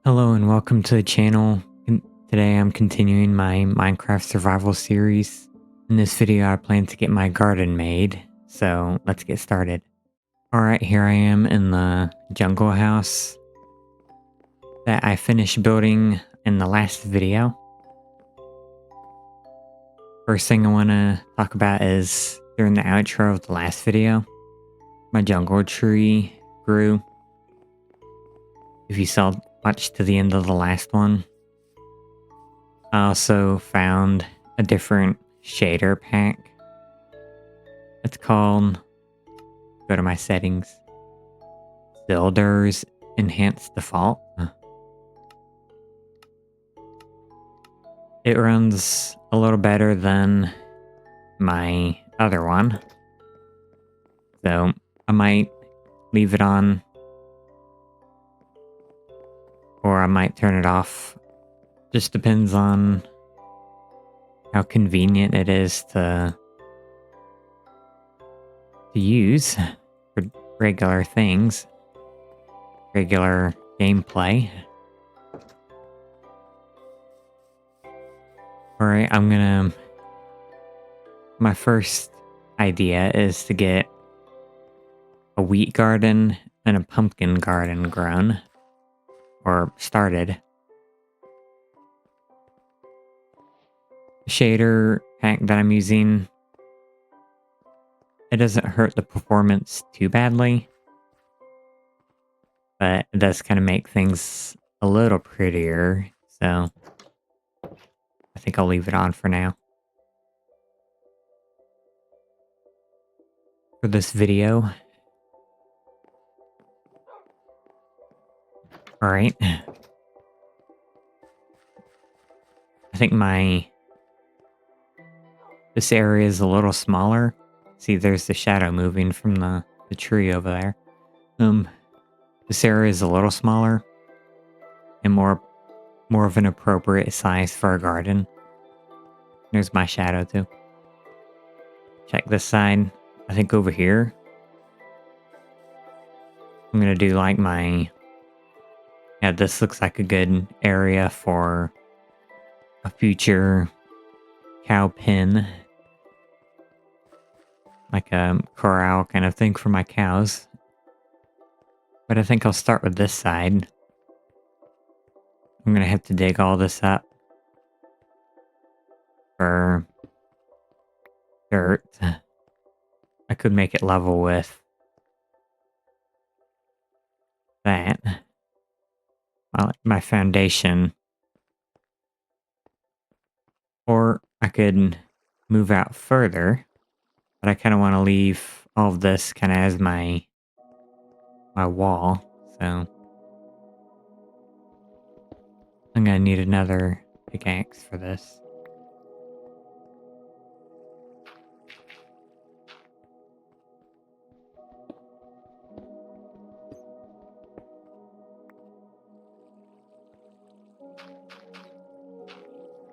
Hello and welcome to the channel. Today I'm continuing my Minecraft survival series. In this video I plan to get my garden made, so let's get started. Alright, here I am in the jungle house that I finished building in the last video. First thing I want to talk about is during the outro of the last video, my jungle tree grew. If you saw much to the end of the last one. I also found a different shader pack. It's called, go to my settings, Builder's Enhanced Default. It runs a little better than my other one. So I might leave it on, or I might turn it off. Just depends on how convenient it is to use for regular things, regular gameplay. Alright, my first idea is to get a wheat garden and a pumpkin garden grown, or started. The shader pack that I'm using, it doesn't hurt the performance too badly, but it does kind of make things a little prettier, so I think I'll leave it on for now. For this video. Alright. I think this area is a little smaller. See, there's the shadow moving from the tree over there. This area is a little smaller and more of an appropriate size for a garden. There's my shadow too. Check this side. I think over here, I'm gonna do like yeah, this looks like a good area for a future cow pen. Like a corral kind of thing for my cows. But I think I'll start with this side. I'm gonna have to dig all this up for dirt. I could make it level with that. My foundation. Or I could move out further, but I kind of want to leave all of this kind of as my wall, so I'm gonna need another pickaxe for this.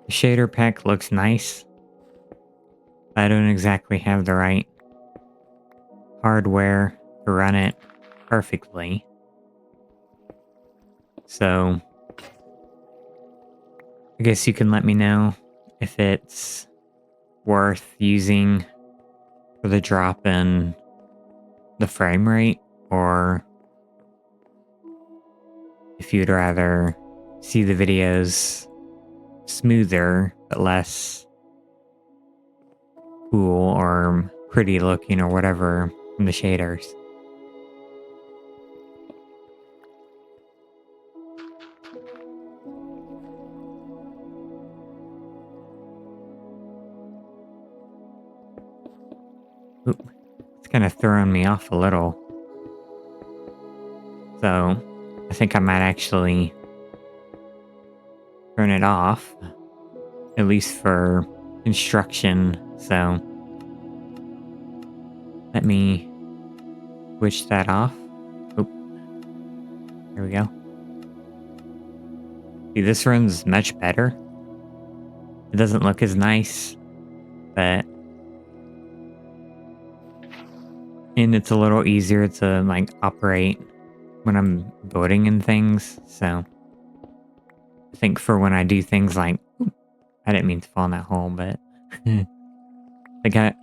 The shader pack looks nice. I don't exactly have the right hardware to run it perfectly. So I guess you can let me know if it's worth using for the drop in the frame rate, or if you'd rather see the videos smoother but less cool or pretty looking or whatever from the shaders. Oop, it's kind of throwing me off a little. So I think I might actually turn it off, at least for construction. So let me switch that off. Oop. There we go. See, this runs much better. It doesn't look as nice, but and it's a little easier to like operate when I'm building and things, so think for when I do things like, I didn't mean to fall in that hole, but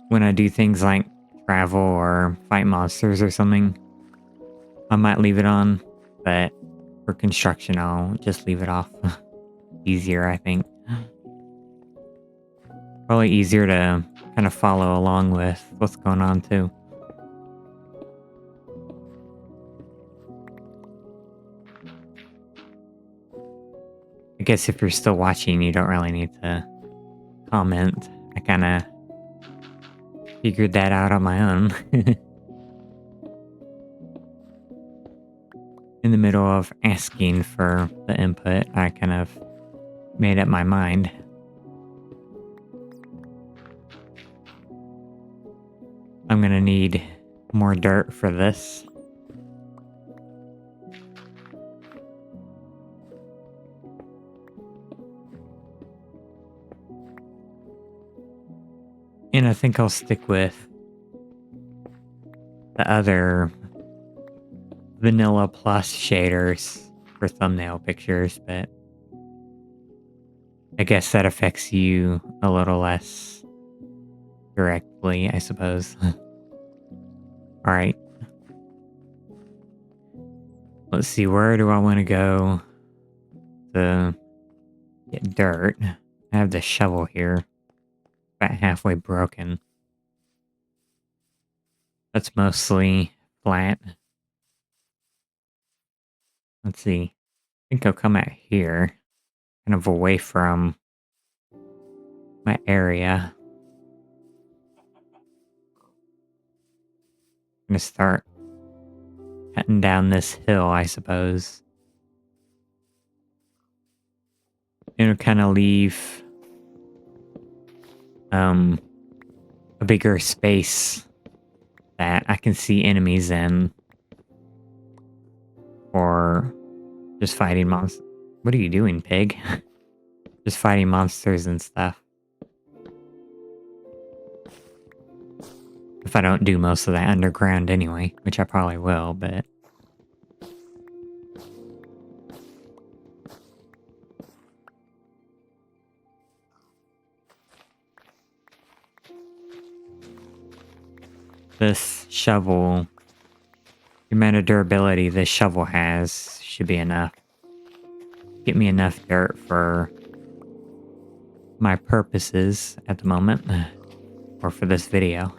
when I do things like travel or fight monsters or something, I might leave it on, but for construction, I'll just leave it off. Easier, I think. Probably easier to kind of follow along with what's going on too. I guess if you're still watching, you don't really need to comment. I kind of figured that out on my own. In the middle of asking for the input, I kind of made up my mind. I'm gonna need more dirt for this. And I think I'll stick with the other Vanilla Plus shaders for thumbnail pictures, but I guess that affects you a little less directly, I suppose. Alright. Let's see, where do I want to go to get dirt? I have the shovel here. About halfway broken. That's mostly flat. Let's see. I think I'll come out here. Kind of away from my area. I'm gonna start cutting down this hill, I suppose. It'll kind of leave a bigger space that I can see enemies in, or just fighting monsters. What are you doing, pig? Just fighting monsters and stuff. If I don't do most of that underground anyway, which I probably will, but... This shovel, the amount of durability this shovel has should be enough. Get me enough dirt for my purposes at the moment, or for this video.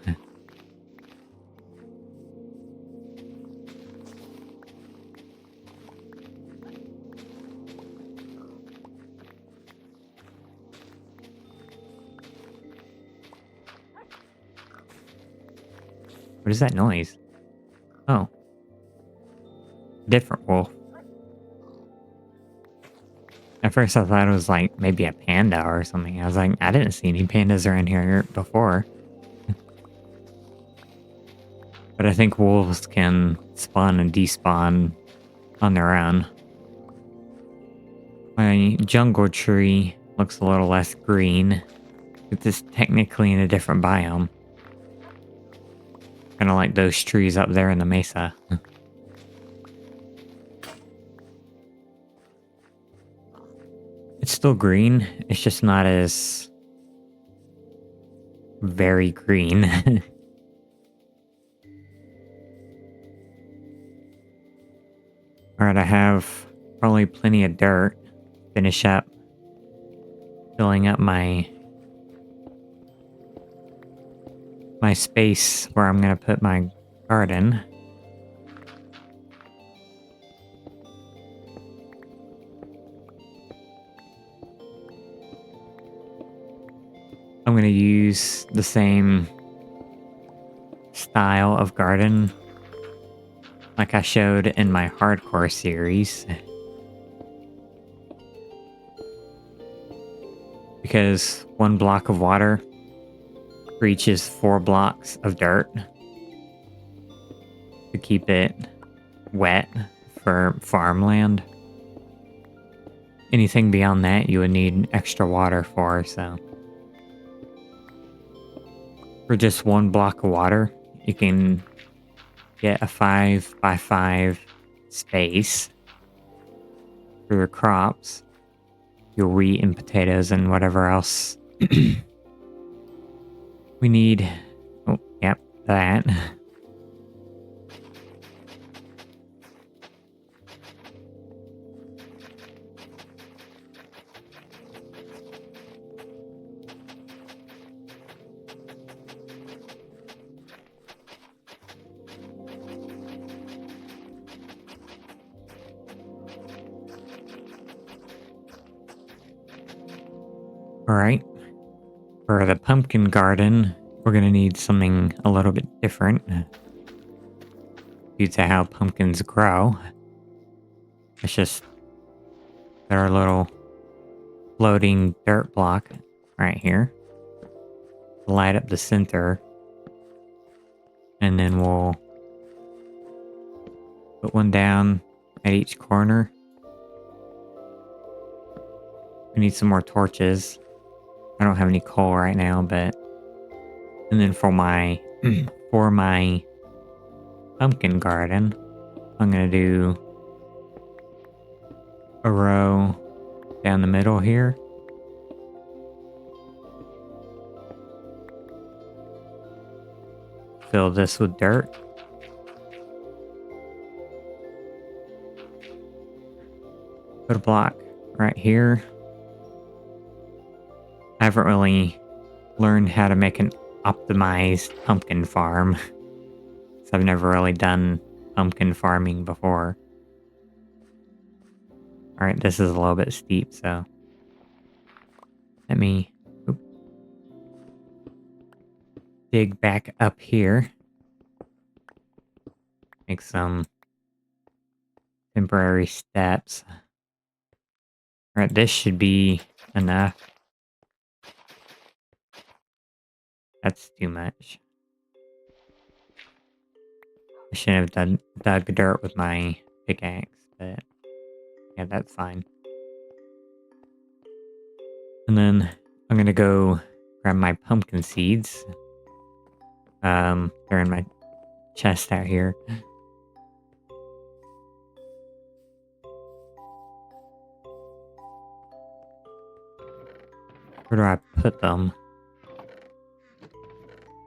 What is that noise? Oh. Different wolf. At first I thought it was like maybe a panda or something. I was like, I didn't see any pandas around here before. But I think wolves can spawn and despawn on their own. My jungle tree looks a little less green. It's technically in a different biome. Kind of like those trees up there in the mesa. It's still green. It's just not as very green. Alright, I have probably plenty of dirt. Finish up filling up my space where I'm gonna put my garden. I'm gonna use the same style of garden like I showed in my hardcore series. Because 1 block of water reaches 4 blocks of dirt to keep it wet for farmland. Anything beyond that you would need extra water for, so... For just 1 block of water, you can get a 5 by 5 space for your crops. your wheat and potatoes and whatever else we need. Oh, yep, that. Alright. For the pumpkin garden, we're gonna need something a little bit different due to how pumpkins grow. It's just put our little floating dirt block right here. Light up the center. And then we'll put one down at each corner. We need some more torches. I don't have any coal right now, but... And then for my... for my pumpkin garden, I'm gonna do a row down the middle here. Fill this with dirt. Put a block right here. I haven't really learned how to make an optimized pumpkin farm. So I've never really done pumpkin farming before. Alright, this is a little bit steep, so let me dig back up here. Make some temporary steps. Alright, this should be enough. That's too much. I shouldn't have dug dirt with my pickaxe, but yeah, that's fine. And then I'm gonna go grab my pumpkin seeds. They're in my chest out here. Where do I put them?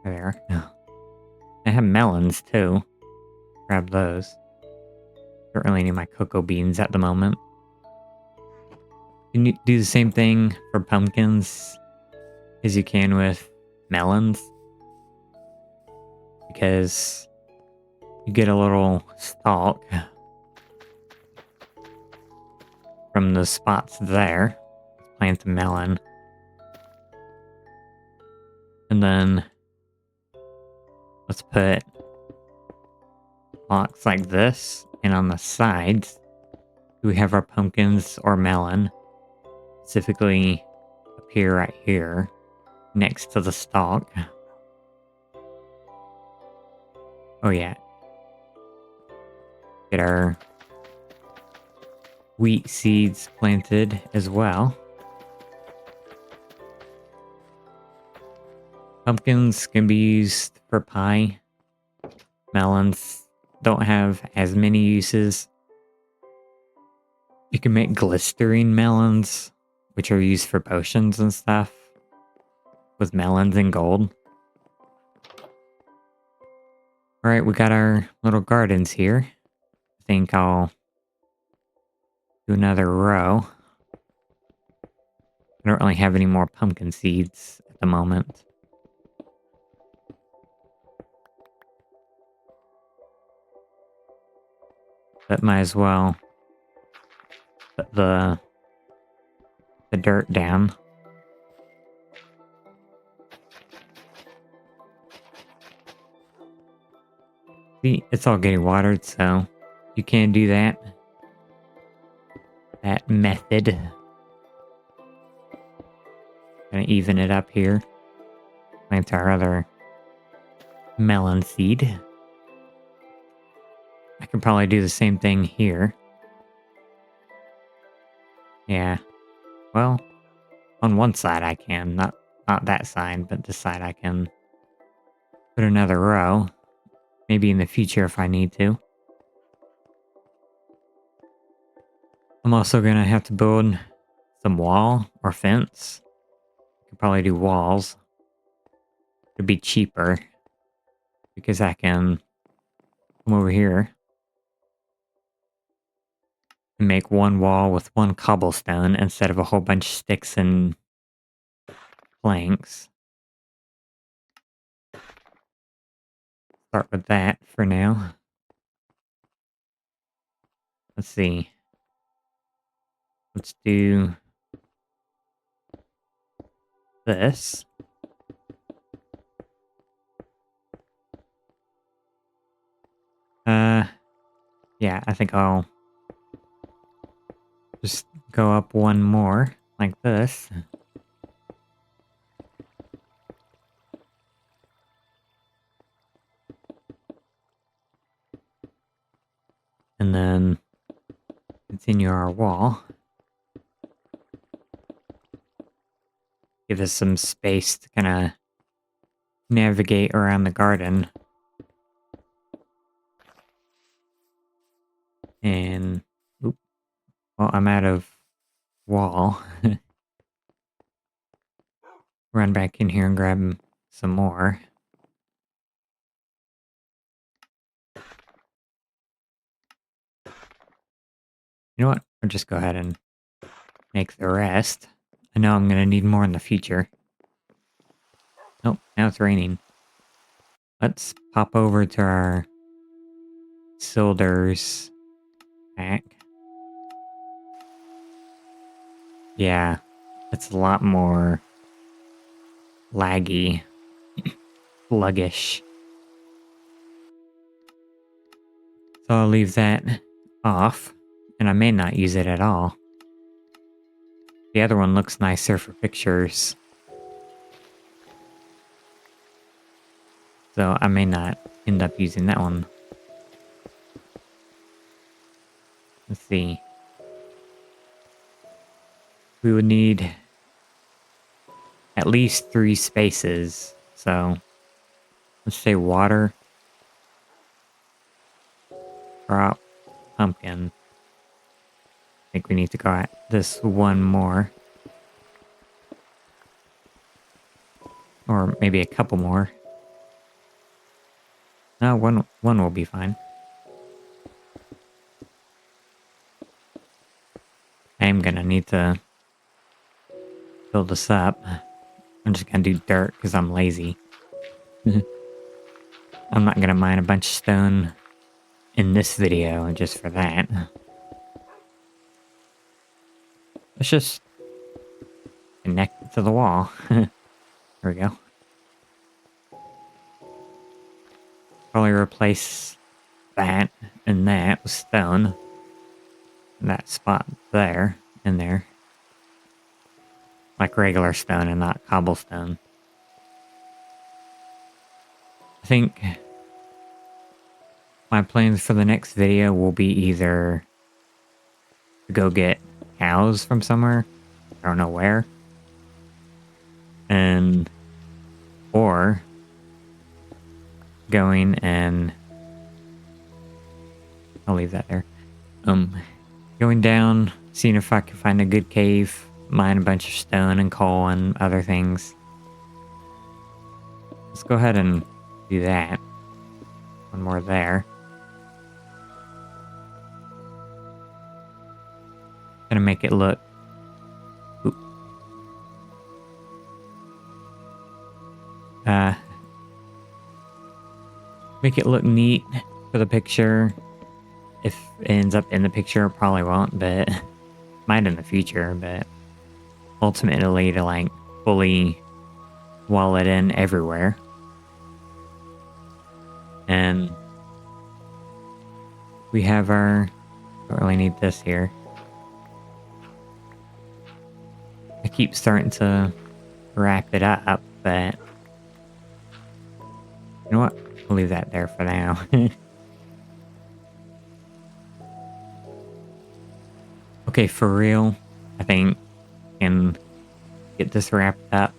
There. I have melons too. Grab those. Don't really need my cocoa beans at the moment. You do the same thing for pumpkins as you can with melons. Because you get a little stalk from the spots there. Plant a melon. And then let's put blocks like this, and on the sides we have our pumpkins or melon, specifically up here, right here, next to the stalk. Oh yeah. Get our wheat seeds planted as well. Pumpkins can be used for pie. Melons don't have as many uses. You can make glycerine melons, which are used for potions and stuff, with melons and gold. Alright, we got our little gardens here. I think I'll do another row. I don't really have any more pumpkin seeds at the moment. But might as well put the dirt down. See, it's all getting watered, so you can do that. That method. Gonna even it up here. Plant our other melon seed. I can probably do the same thing here. Yeah. Well, on one side I can, not that side, but this side I can put another row. Maybe in the future if I need to. I'm also gonna have to build some wall or fence. Could probably do walls. It'd be cheaper because I can come over here and make one wall with one cobblestone instead of a whole bunch of sticks and planks. Start with that for now. Let's see. Let's do this. Yeah, I think I'll just go up one more like this. And then continue our wall. Give us some space to kind of navigate around the garden. And, oop, well, I'm out of wall. Run back in here and grab some more. You know what? I'll just go ahead and make the rest. I know I'm going to need more in the future. Oh, now it's raining. Let's pop over to our Sildur's pack. Yeah, it's a lot more laggy, sluggish. So I'll leave that off, and I may not use it at all. The other one looks nicer for pictures. So I may not end up using that one. Let's see. We would need at least 3 spaces. So let's say water, crop, pumpkin. I think we need to go at this one more. Or maybe a couple more. No, one will be fine. I'm gonna need to fill this up. I'm just gonna do dirt because I'm lazy. I'm not gonna mine a bunch of stone in this video just for that. Let's just connect it to the wall. There we go. Probably replace that and that with stone. And that spot there and there. Like regular stone and not cobblestone. I think my plans for the next video will be either to go get cows from somewhere. I don't know where. And or going and I'll leave that there. Going down, seeing if I can find a good cave, mine a bunch of stone and coal and other things. Let's go ahead and do that. One more there. Gonna make it look. Oop. Make it look neat for the picture. If it ends up in the picture, it probably won't, but might in the future, but ultimately to like fully wall it in everywhere. And we have our, don't really need this here. I keep starting to wrap it up, but you know what? I'll leave that there for now. Okay, for real, I think I can get this wrapped up.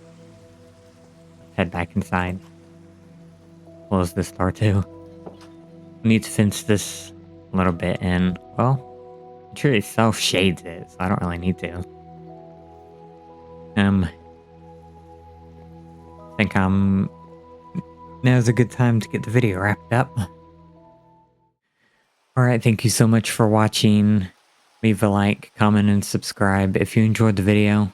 Head back inside. Close this door too. Need to fence this a little bit in. Well, the tree itself shades it, so I don't really need to. think now's a good time to get the video wrapped up. Alright, thank you so much for watching. Leave a like, comment, and subscribe if you enjoyed the video.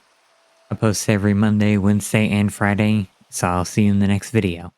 I post every Monday, Wednesday, and Friday, so I'll see you in the next video.